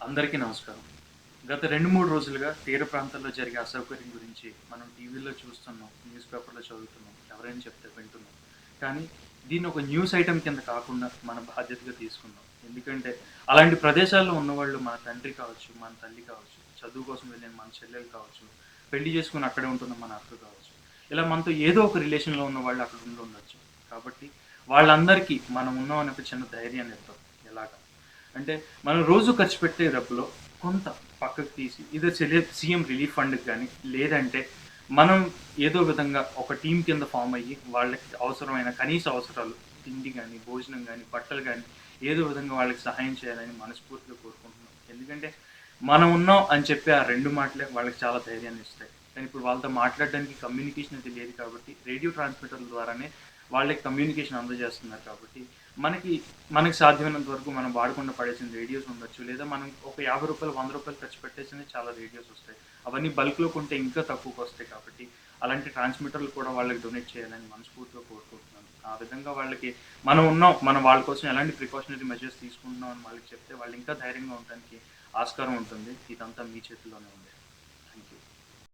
అందరికీ నమస్కారం. గత 2, 3 రోజులుగా తీర ప్రాంతాల్లో జరిగే అసౌకర్యం గురించి మనం టీవీలో చూస్తున్నాం, న్యూస్ పేపర్‌లో చదువుతున్నాం, ఎవరైనా చెప్తే వింటున్నాం. కానీ దీన్ని ఒక న్యూస్ ఐటెమ్ కింద కాకుండా మన బాధ్యతగా తీసుకుందాం. ఎందుకంటే అలాంటి ప్రదేశాల్లో ఉన్నవాళ్ళు మన తండ్రి కావచ్చు, మన తల్లి కావచ్చు, చదువు కోసం వెళ్ళిన మన చెల్లెలు కావచ్చు, పెళ్లి చేసుకొని అక్కడే ఉంటున్న మన అక్క కావచ్చు. ఇలా మనతో ఏదో ఒక రిలేషన్‌లో ఉన్నవాళ్ళు అక్కడ ఉండుండొచ్చు. కాబట్టి వాళ్ళందరికీ మనం ఉన్నాం అనే ఒక చిన్న ధైర్యాన్ని ఇద్దాం. ఎలాగా? అంటే మనం రోజు ఖర్చు పెట్టే డబ్బులో కొంత పక్కకు తీసి ఇదే సీఎం రిలీఫ్ ఫండ్‌కి గాని, లేదంటే మనం ఏదో విధంగా ఒక టీమ్ కింద ఫార్మ్ అయ్యి వాళ్ళకి అవసరమైన కనీస అవసరాలు తిండి గాని, భోజనం గాని, బట్టలు గాని ఏదో విధంగా వాళ్ళకి సహాయం చేయాలని మనస్ఫూర్తిగా కోరుకుంటున్నాం. ఎందుకంటే మనం ఉన్నాం అని చెప్పి ఆ 2 మాటలే వాళ్ళకి చాలా ధైర్యాన్ని ఇస్తాయి. కానీ ఇప్పుడు వాళ్ళతో మాట్లాడడానికి కమ్యూనికేషన్ అది లేదు కాబట్టి రేడియో ట్రాన్స్‌మిటర్ల ద్వారానే వాళ్ళకి కమ్యూనికేషన్ అందజేస్తున్నారు కాబట్టి మనకి మనకి సాధ్యమైనంత వరకు మనం వాడకుండా పడేసిన రేడియోస్ ఉండొచ్చు. లేదా మనం ఒక రూ. 50, రూ. 100 ఖర్చు పెట్టేసినా చాలా రేడియోస్ వస్తాయి. అవన్నీ బల్క్‌లో కొంటే ఇంకా తక్కువకొస్తాయి కాబట్టి, అలాంటి ట్రాన్స్‌మిటర్‌లు కూడా వాళ్ళకి డొనేట్ చేయాలని మనస్ఫూర్తిగా కోరుకుంటున్నాను. ఆ విధంగా వాళ్ళకి మనం ఉన్నాం, మనం వాళ్ళ కోసం ఎలాంటి ప్రికాషనరీ మెజర్స్ తీసుకుంటున్నాం అని వాళ్ళకి చెప్తే వాళ్ళు ఇంకా ధైర్యంగా ఉండటానికి ఆస్కారం ఉంటుంది. ఇదంతా మీ చేతుల్లోనే ఉంది. Thank you.